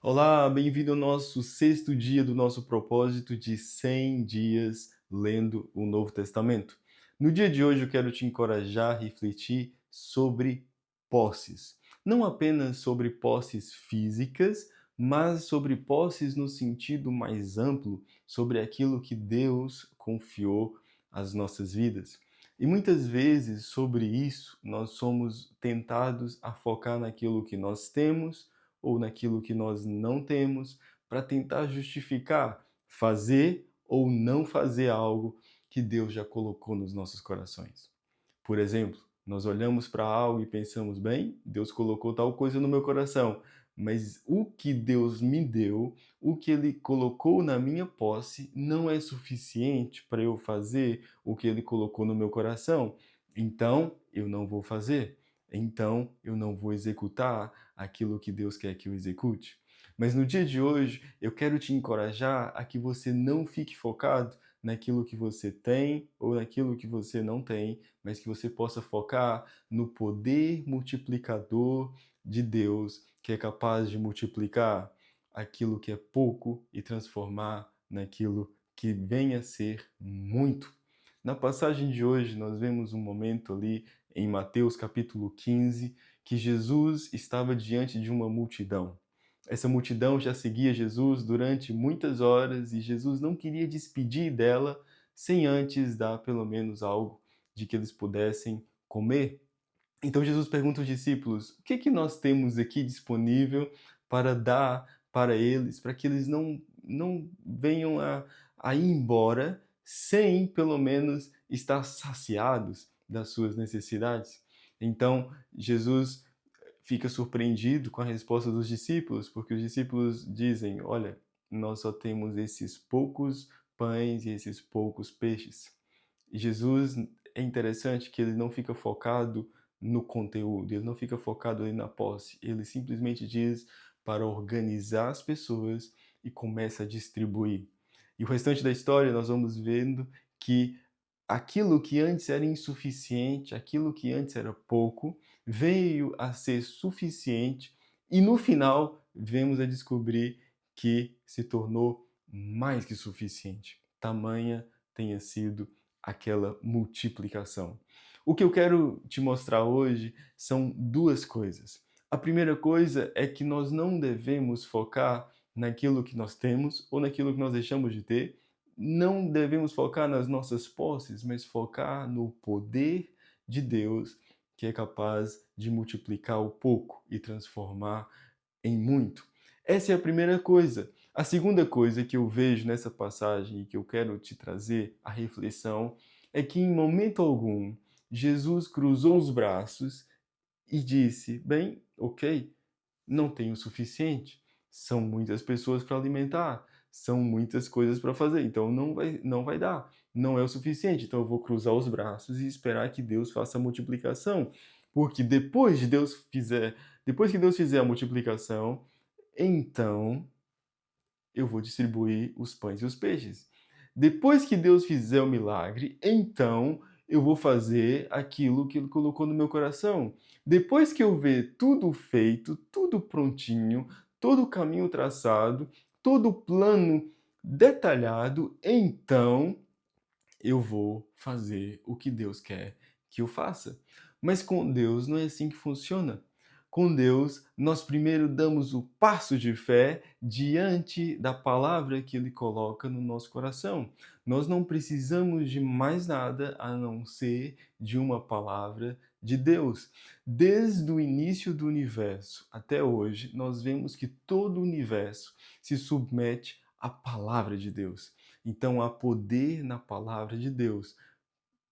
Olá, bem-vindo ao nosso sexto dia do nosso propósito de 100 dias lendo o Novo Testamento. No dia de hoje eu quero te encorajar a refletir sobre posses. Não apenas sobre posses físicas, mas sobre posses no sentido mais amplo, sobre aquilo que Deus confiou às nossas vidas. E muitas vezes sobre isso nós somos tentados a focar naquilo que nós temos ou naquilo que nós não temos, para tentar justificar fazer ou não fazer algo que Deus já colocou nos nossos corações. Por exemplo, nós olhamos para algo e pensamos, bem, Deus colocou tal coisa no meu coração, mas o que Deus me deu, o que Ele colocou na minha posse, não é suficiente para eu fazer o que Ele colocou no meu coração. Então, eu não vou fazer. Então, eu não vou executar aquilo que Deus quer que eu execute. Mas no dia de hoje, eu quero te encorajar a que você não fique focado naquilo que você tem ou naquilo que você não tem, mas que você possa focar no poder multiplicador de Deus, que é capaz de multiplicar aquilo que é pouco e transformar naquilo que venha a ser muito. Na passagem de hoje, nós vemos um momento ali em Mateus capítulo 15, que Jesus estava diante de uma multidão. Essa multidão já seguia Jesus durante muitas horas e Jesus não queria despedir dela sem antes dar pelo menos algo de que eles pudessem comer. Então Jesus pergunta aos discípulos: o que que nós temos aqui disponível para dar para eles, para que eles não venham a ir embora sem pelo menos estar saciados das suas necessidades? Então Jesus fica surpreendido com a resposta dos discípulos, porque os discípulos dizem: olha, nós só temos esses poucos pães e esses poucos peixes. E Jesus, é interessante que ele não fica focado no conteúdo, ele não fica focado ali na posse, ele simplesmente diz para organizar as pessoas e começa a distribuir. E o restante da história nós vamos vendo que aquilo que antes era insuficiente, aquilo que antes era pouco, veio a ser suficiente e no final vemos a descobrir que se tornou mais que suficiente. Tamanha tenha sido aquela multiplicação. O que eu quero te mostrar hoje são duas coisas. A primeira coisa é que nós não devemos focar naquilo que nós temos ou naquilo que nós deixamos de ter. Não devemos focar nas nossas posses, mas focar no poder de Deus, que é capaz de multiplicar o pouco e transformar em muito. Essa é a primeira coisa. A segunda coisa que eu vejo nessa passagem e que eu quero te trazer a reflexão é que em momento algum Jesus cruzou os braços e disse: bem, ok, não tenho o suficiente, são muitas pessoas para alimentar, são muitas coisas para fazer, então não vai dar, não é o suficiente, então eu vou cruzar os braços e esperar que Deus faça a multiplicação, porque depois que Deus fizer a multiplicação, então eu vou distribuir os pães e os peixes. Depois que Deus fizer o milagre, então eu vou fazer aquilo que Ele colocou no meu coração. Depois que eu ver tudo feito, tudo prontinho, todo o caminho traçado, todo o plano detalhado, então eu vou fazer o que Deus quer que eu faça. Mas com Deus não é assim que funciona. Com Deus, nós primeiro damos o passo de fé diante da palavra que Ele coloca no nosso coração. Nós não precisamos de mais nada a não ser de uma palavra de Deus. Desde o início do universo até hoje, nós vemos que todo o universo se submete à palavra de Deus. Então há poder na palavra de Deus.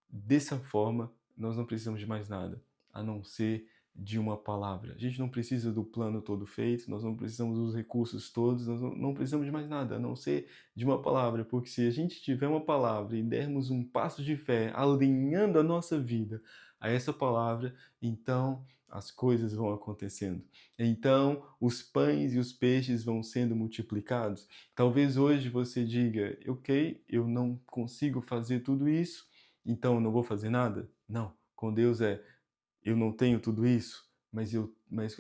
Dessa forma, nós não precisamos de mais nada, a não ser de uma palavra. A gente não precisa do plano todo feito, nós não precisamos dos recursos todos, nós não precisamos de mais nada, a não ser de uma palavra, porque se a gente tiver uma palavra e dermos um passo de fé, alinhando a nossa vida a essa palavra, então as coisas vão acontecendo. Então os pães e os peixes vão sendo multiplicados. Talvez hoje você diga, ok, eu não consigo fazer tudo isso, então eu não vou fazer nada? Não. Com Deus é, eu não tenho tudo isso, mas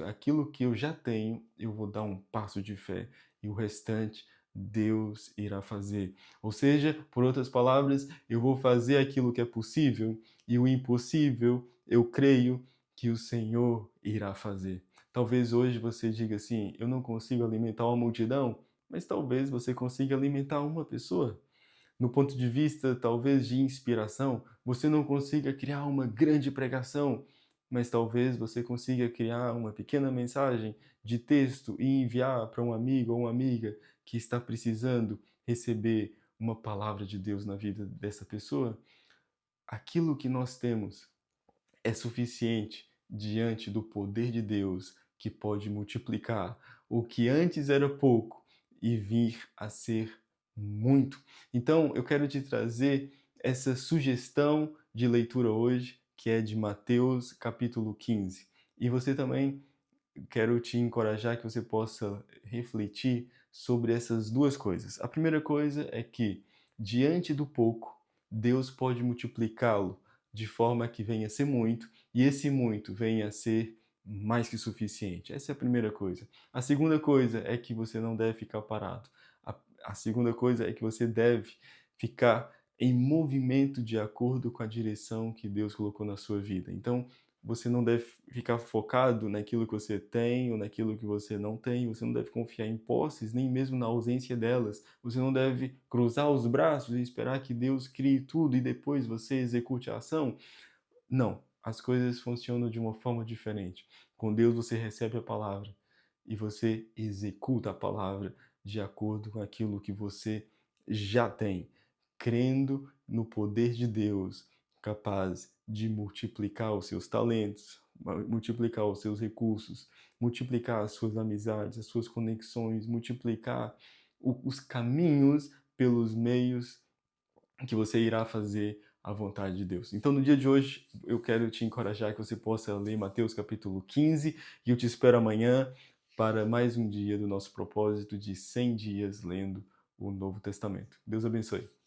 aquilo que eu já tenho, eu vou dar um passo de fé e o restante Deus irá fazer. Ou seja, por outras palavras, eu vou fazer aquilo que é possível e o impossível, eu creio que o Senhor irá fazer. Talvez hoje você diga assim: eu não consigo alimentar uma multidão, mas talvez você consiga alimentar uma pessoa. No ponto de vista, talvez, de inspiração, você não consiga criar uma grande pregação, mas talvez você consiga criar uma pequena mensagem de texto e enviar para um amigo ou uma amiga que está precisando receber uma palavra de Deus na vida dessa pessoa. Aquilo que nós temos é suficiente diante do poder de Deus que pode multiplicar o que antes era pouco e vir a ser muito. Então, eu quero te trazer essa sugestão de leitura hoje, que é de Mateus capítulo 15. E você também quero te encorajar que você possa refletir sobre essas duas coisas. A primeira coisa é que, diante do pouco, Deus pode multiplicá-lo de forma que venha a ser muito, e esse muito venha a ser mais que suficiente. Essa é a primeira coisa. A segunda coisa é que você não deve ficar parado. A segunda coisa é que você deve ficar em movimento de acordo com a direção que Deus colocou na sua vida. Então, você não deve ficar focado naquilo que você tem ou naquilo que você não tem. Você não deve confiar em posses, nem mesmo na ausência delas. Você não deve cruzar os braços e esperar que Deus crie tudo e depois você execute a ação. Não, as coisas funcionam de uma forma diferente. Com Deus você recebe a palavra e você executa a palavra de acordo com aquilo que você já tem, crendo no poder de Deus, capaz de multiplicar os seus talentos, multiplicar os seus recursos, multiplicar as suas amizades, as suas conexões, multiplicar os caminhos pelos meios que você irá fazer a vontade de Deus. Então, no dia de hoje, eu quero te encorajar que você possa ler Mateus capítulo 15 e eu te espero amanhã para mais um dia do nosso propósito de 100 dias lendo o Novo Testamento. Deus abençoe.